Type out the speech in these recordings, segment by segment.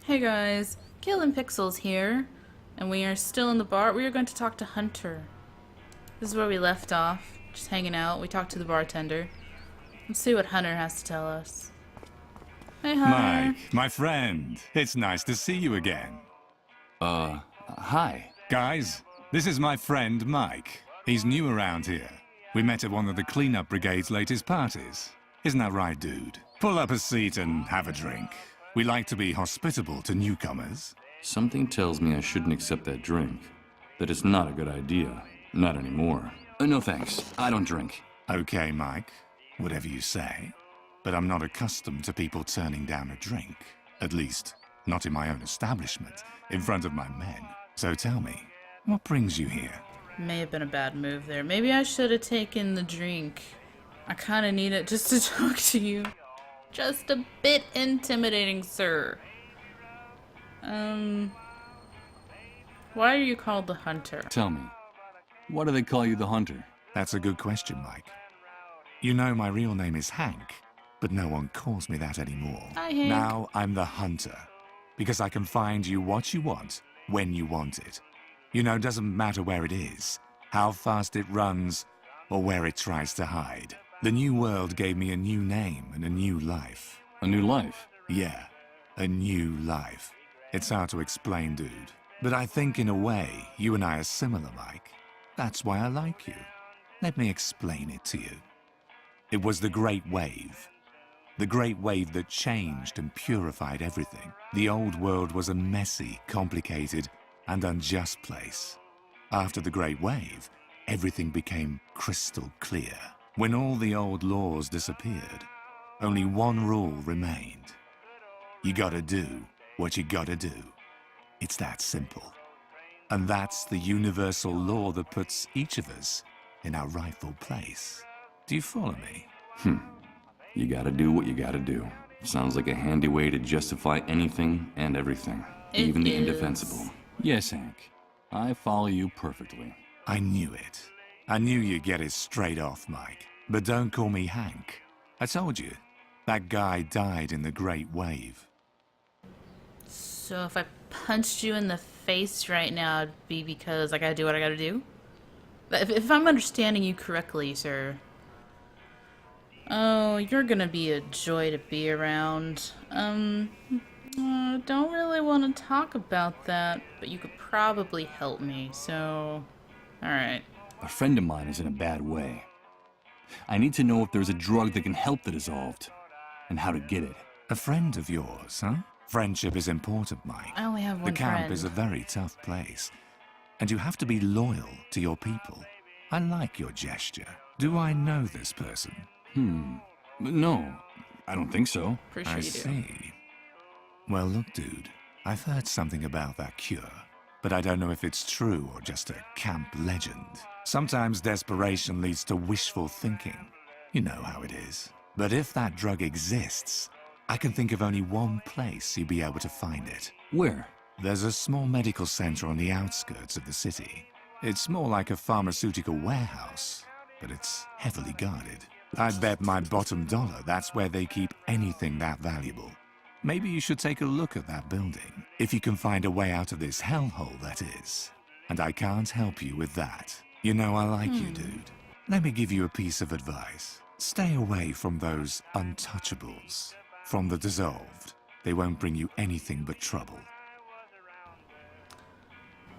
Hey guys, KillinPixels here, and we are still in the bar. We are going to talk to Hunter. This is where we left off, just hanging out. We talked to the bartender. Let's see what Hunter has to tell us. Hey Hunter. Mike, my friend, it's nice to see you again. Hi. Guys, this is my friend Mike. He's new around here. We met at one of the cleanup brigade's latest parties. Isn't that right, dude? Pull up a seat and have a drink. We like to be hospitable to newcomers. Something tells me I shouldn't accept that drink. That it's not a good idea. Not anymore. No thanks. I don't drink. Okay, Mike, whatever you say. But I'm not accustomed to people turning down a drink. At least, not in my own establishment, in front of my men. So tell me, what brings you here? May have been a bad move there. Maybe I should have taken the drink. I kind of need it just to talk to you. Just a bit intimidating, sir. Why are you called the Hunter? Tell me, why do they call you the Hunter? That's a good question, Mike. You know my real name is Hank, but no one calls me that anymore. Hi, Hank. Now I'm the Hunter, because I can find you what you want, when you want it. You know, it doesn't matter where it is, how fast it runs, or where it tries to hide. The new world gave me a new name and a new life. A new life? Yeah, a new life. It's hard to explain, dude. But I think in a way, you and I are similar, Mike. That's why I like you. Let me explain it to you. It was the Great Wave. The Great Wave that changed and purified everything. The old world was a messy, complicated, and unjust place. After the Great Wave, everything became crystal clear. When all the old laws disappeared, only one rule remained. You gotta do what you gotta do. It's that simple. And that's the universal law that puts each of us in our rightful place. Do you follow me? You gotta do what you gotta do. Sounds like a handy way to justify anything and everything. Even the indefensible. Yes, Hank. I follow you perfectly. I knew it. I knew you'd get it straight off, Mike. But don't call me Hank. I told you, that guy died in the Great Wave. So if I punched you in the face right now, it'd be because I gotta do what I gotta do? If I'm understanding you correctly, sir. Oh, you're gonna be a joy to be around. Don't really want to talk about that, but you could probably help me, so... Alright. A friend of mine is in a bad way. I need to know if there's a drug that can help the dissolved, and how to get it. A friend of yours, huh? Friendship is important, Mike. I only have one The camp friend. is a very tough place, and you have to be loyal to your people. I like your gesture. Do I know this person? No, I don't think so. Pretty sure I you do. see. Well, look, dude, I've heard something about that cure, but I don't know if it's true or just a camp legend. Sometimes desperation leads to wishful thinking. You know how it is. But if that drug exists, I can think of only one place you'd be able to find it. Where? There's a small medical center on the outskirts of the city. It's more like a pharmaceutical warehouse, but it's heavily guarded. I'd bet my bottom dollar that's where they keep anything that valuable. Maybe you should take a look at that building, if you can find a way out of this hellhole, that is. And I can't help you with that. You know I like you, dude. Let me give you a piece of advice. Stay away from those untouchables. From the dissolved. They won't bring you anything but trouble.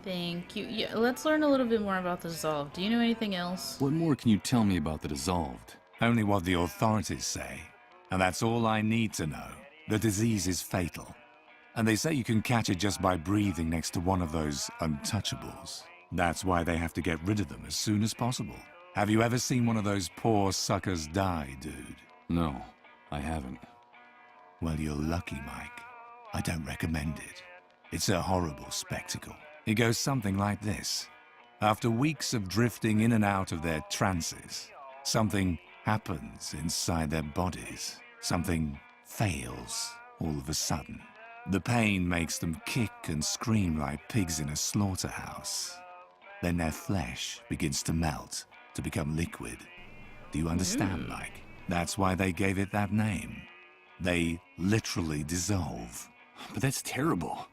Thank you. Yeah, let's learn a little bit more about the dissolve. Do you know anything else? What more can you tell me about the dissolved? Only what the authorities say. And that's all I need to know. The disease is fatal. And they say you can catch it just by breathing next to one of those untouchables. That's why they have to get rid of them as soon as possible. Have you ever seen one of those poor suckers die, dude? No, I haven't. Well, you're lucky, Mike. I don't recommend it. It's a horrible spectacle. It goes something like this. After weeks of drifting in and out of their trances, something happens inside their bodies. Something fails all of a sudden. The pain makes them kick and scream like pigs in a slaughterhouse. Then their flesh begins to melt, to become liquid. Do you understand, Mike? That's why they gave it that name. They literally dissolve. But that's terrible.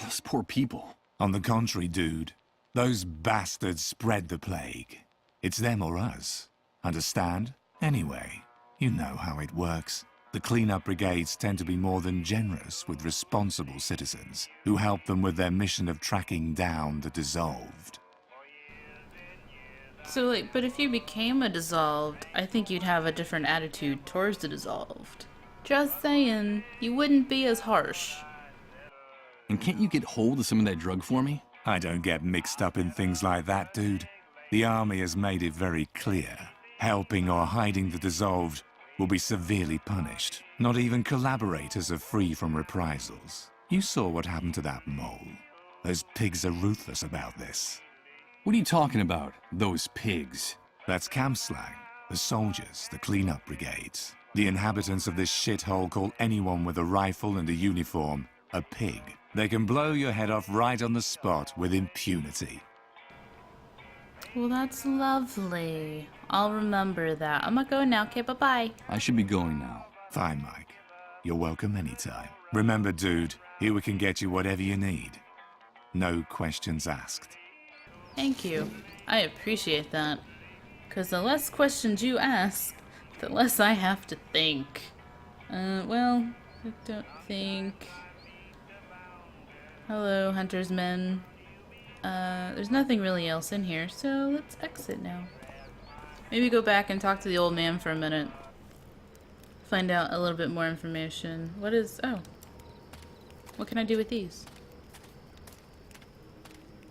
Those poor people. On the contrary, dude, those bastards spread the plague. It's them or us. Understand? Anyway, you know how it works. The cleanup brigades tend to be more than generous with responsible citizens who help them with their mission of tracking down the dissolved. So, like, but if you became a dissolved, I think you'd have a different attitude towards the dissolved. Just saying, you wouldn't be as harsh. And can't you get hold of some of that drug for me? I don't get mixed up in things like that, dude. The army has made it very clear. Helping or hiding the dissolved will be severely punished. Not even collaborators are free from reprisals. You saw what happened to that mole. Those pigs are ruthless about this. What are you talking about, those pigs? That's camp slang. The soldiers, the cleanup brigades. The inhabitants of this shithole call anyone with a rifle and a uniform a pig. They can blow your head off right on the spot with impunity. Well, that's lovely. I'll remember that. I'm gonna go now. Okay, bye-bye. I should be going now. Fine, Mike. You're welcome anytime. Remember, dude, here we can get you whatever you need. No questions asked. Thank you. I appreciate that. Because the less questions you ask, the less I have to think. Well, I don't think... Hello, hunters men. There's nothing really else in here, so let's exit now. Maybe go back and talk to the old man for a minute. Find out a little bit more information. What is... Oh. What can I do with these?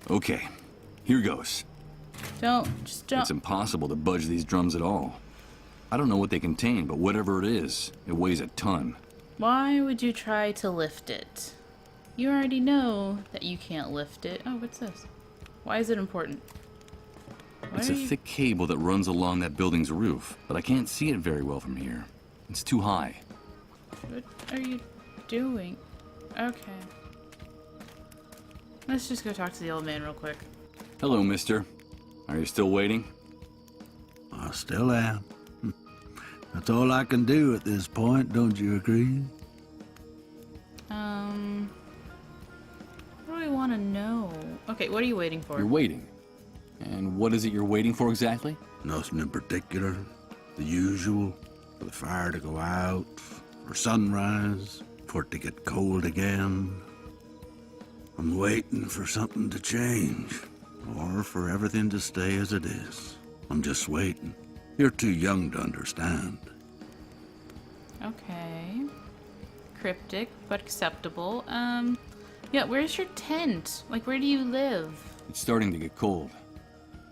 Okay, here goes. Just don't. It's impossible to budge these drums at all. I don't know what they contain, but whatever it is, it weighs a ton. Why would you try to lift it? You already know that you can't lift it. Oh, what's this? Why is it important? It's a thick cable that runs along that building's roof, but I can't see it very well from here. It's too high. What are you doing? Okay. Let's just go talk to the old man real quick. Hello, mister. Are you still waiting? I still am. That's all I can do at this point, don't you agree? What do I want to know? Okay, what are you waiting for? You're waiting. And what is it you're waiting for exactly? Nothing in particular. The usual. For the fire to go out, for sunrise, for it to get cold again. I'm waiting for something to change, or for everything to stay as it is. I'm just waiting. You're too young to understand. Okay. Cryptic, but acceptable. Yeah, where's your tent? Like, where do you live? It's starting to get cold.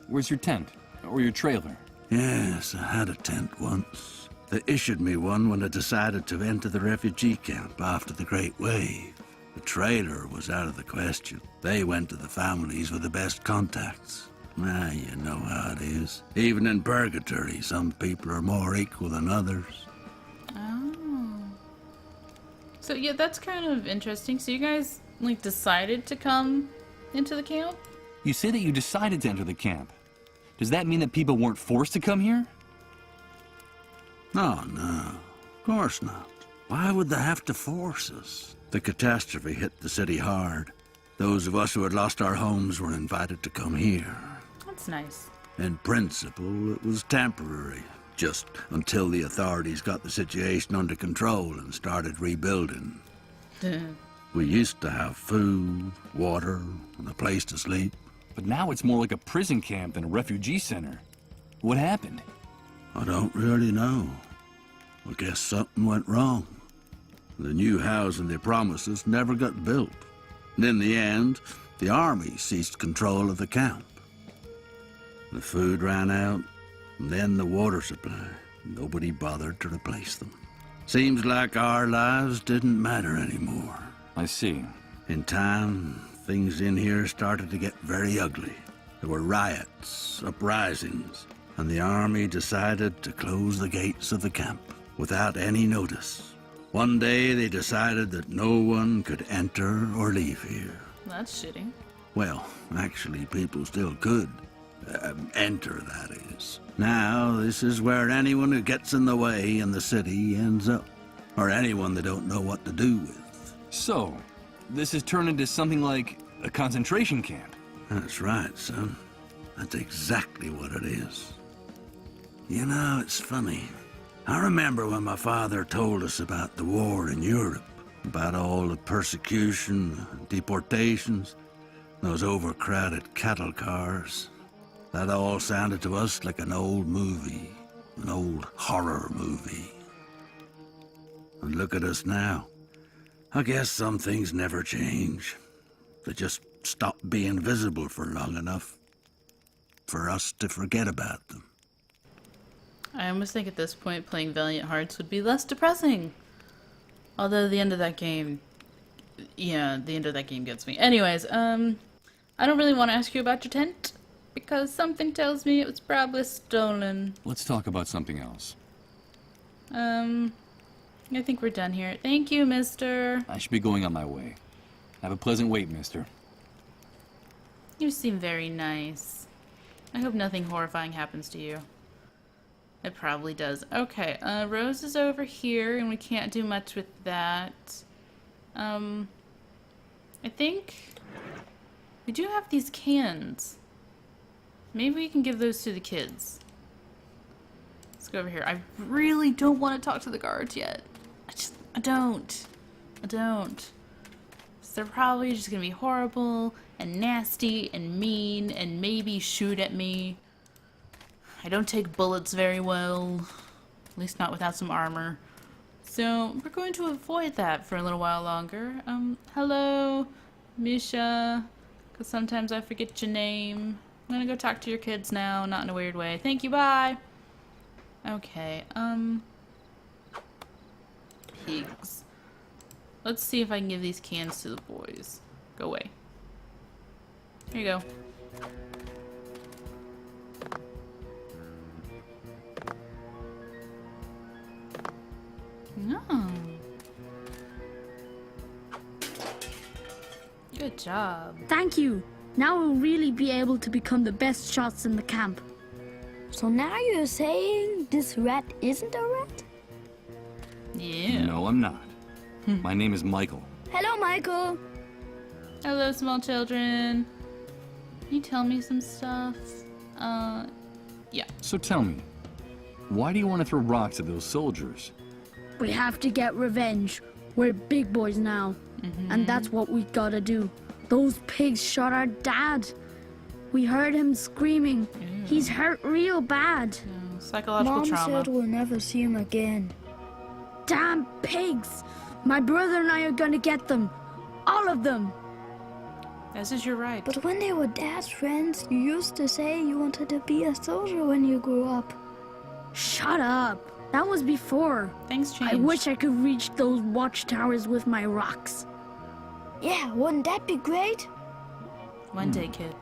Where's your tent? Or your trailer? Yes, I had a tent once. They issued me one when I decided to enter the refugee camp after the Great Wave. The trailer was out of the question. They went to the families with the best contacts. Ah, you know how it is. Even in purgatory, some people are more equal than others. Oh. So, yeah, that's kind of interesting. So you guys, like, decided to come into the camp? You say that you decided to enter the camp. Does that mean that people weren't forced to come here? Oh, no. Of course not. Why would they have to force us? The catastrophe hit the city hard. Those of us who had lost our homes were invited to come here. That's nice. In principle, it was temporary, just until the authorities got the situation under control and started rebuilding. We used to have food, water, and a place to sleep. But now it's more like a prison camp than a refugee center. What happened? I don't really know. I guess something went wrong. The new housing they promised us never got built. And in the end, the army ceased control of the camp. The food ran out, and then the water supply. Nobody bothered to replace them. Seems like our lives didn't matter anymore. I see. In time, things in here started to get very ugly. There were riots, uprisings, and the army decided to close the gates of the camp without any notice. One day they decided that no one could enter or leave here. That's shitty. Well, actually, people still could. Enter, that is. Now, this is where anyone who gets in the way in the city ends up. Or anyone they don't know what to do with. So, this has turned into something like a concentration camp. That's right, son. That's exactly what it is. You know, it's funny. I remember when my father told us about the war in Europe, about all the persecution, deportations, those overcrowded cattle cars. That all sounded to us like an old movie, an old horror movie. And look at us now. I guess some things never change. They just stop being visible for long enough for us to forget about them. I almost think at this point playing Valiant Hearts would be less depressing. Although the end of that game... Yeah, the end of that game gets me. Anyways, I don't really want to ask you about your tent, because something tells me it was probably stolen. Let's talk about something else. I think we're done here. Thank you, mister. I should be going on my way. Have a pleasant wait, mister. You seem very nice. I hope nothing horrifying happens to you. It probably does. Okay, Rose is over here, and we can't do much with that. I think we do have these cans. Maybe we can give those to the kids. Let's go over here. I really don't want to talk to the guards yet. I don't. So they're probably just gonna be horrible and nasty and mean and maybe shoot at me. I don't take bullets very well, at least not without some armor. So we're going to avoid that for a little while longer. Hello, Misha, because sometimes I forget your name. I'm gonna go talk to your kids now, not in a weird way. Thank you, bye. Okay, pigs. Let's see if I can give these cans to the boys. Go away. Here you go. No. Good job. Thank you. Now we'll really be able to become the best shots in the camp. So now you're saying this rat isn't a rat? Yeah. No, I'm not. My name is Michael. Hello, Michael. Hello, small children. Can you tell me some stuff? Yeah. So tell me, why do you want to throw rocks at those soldiers? We have to get revenge. We're big boys now. And that's what we gotta do. Those pigs shot our dad. We heard him screaming. He's hurt real bad. Psychological Mom trauma. said we'll never see him again. Damn pigs! My brother and I are gonna get them. All of them. This is your right. But when they were Dad's friends, you used to say you wanted to be a soldier when you grew up. Shut up. That was before. Things change. I wish I could reach those watchtowers with my rocks. Yeah, wouldn't that be great? One day, kids.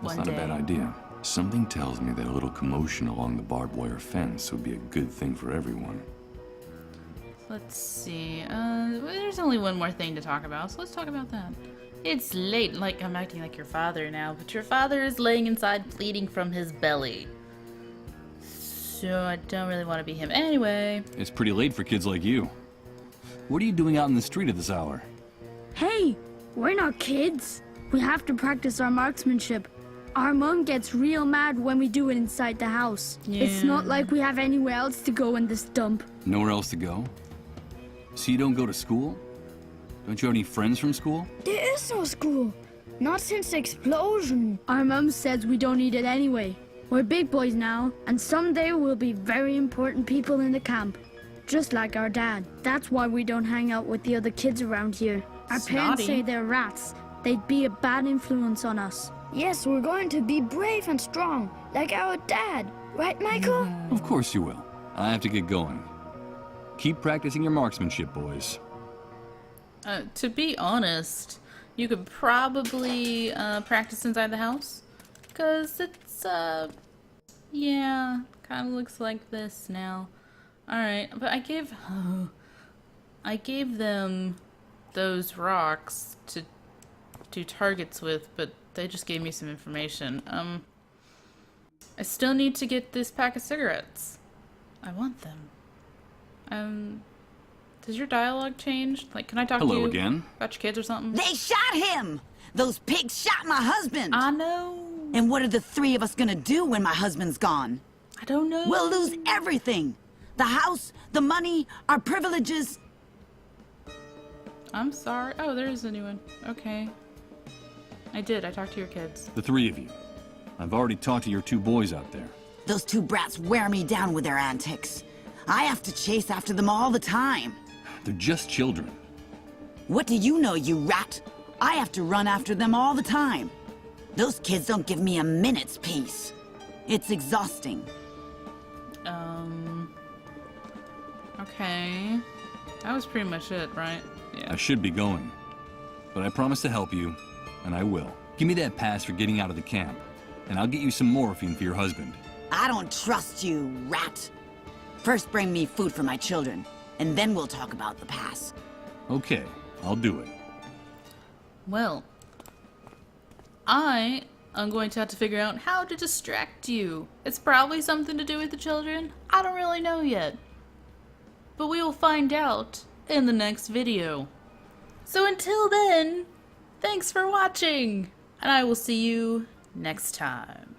That's One not day. a bad idea. Something tells me that a little commotion along the barbed wire fence would be a good thing for everyone. Let's see. There's only one more thing to talk about, so let's talk about that. It's late. Like, I'm acting like your father now, but your father is laying inside bleeding from his belly. So I don't really want to be him anyway. It's pretty late for kids like you. What are you doing out in the street at this hour? Hey, we're not kids. We have to practice our marksmanship. Our mom gets real mad when we do it inside the house. It's not like we have anywhere else to go in this dump. Nowhere else to go? So you don't go to school? Don't you have any friends from school? There is no school. Not since the explosion. Our mom says we don't need it anyway. We're big boys now, and someday we'll be very important people in the camp. Just like our dad. That's why we don't hang out with the other kids around here. Our parents Snotty. say they're rats. They'd be a bad influence on us. Yes, we're going to be brave and strong, like our dad. Right, Michael? Of course you will. I have to get going. Keep practicing your marksmanship, boys. To be honest, you could probably practice inside the house. Because it's, yeah, kind of looks like this now. Alright, but I gave them those rocks to do targets with, but they just gave me some information. I still need to get this pack of cigarettes. I want them. Does your dialogue change? Like, can I talk to Hello you again. about your kids or something? They shot him! Those pigs shot my husband! I know. And what are the three of us gonna do when my husband's gone? I don't know. We'll lose everything. The house, the money, our privileges. I'm sorry. Oh, there is a new one. Okay. I talked to your kids. The three of you. I've already talked to your two boys out there. Those two brats wear me down with their antics. I have to chase after them all the time. They're just children. What do you know, you rat? I have to run after them all the time. Those kids don't give me a minute's peace. It's exhausting. Okay. That was pretty much it, right? I should be going. But I promise to help you, and I will. Give me that pass for getting out of the camp, and I'll get you some morphine for your husband. I don't trust you, rat. First bring me food for my children, and then we'll talk about the pass. Okay, I'll do it. Well, I am going to have to figure out how to distract you. It's probably something to do with the children. I don't really know yet. But we will find out in the next video. So until then, thanks for watching, and I will see you next time.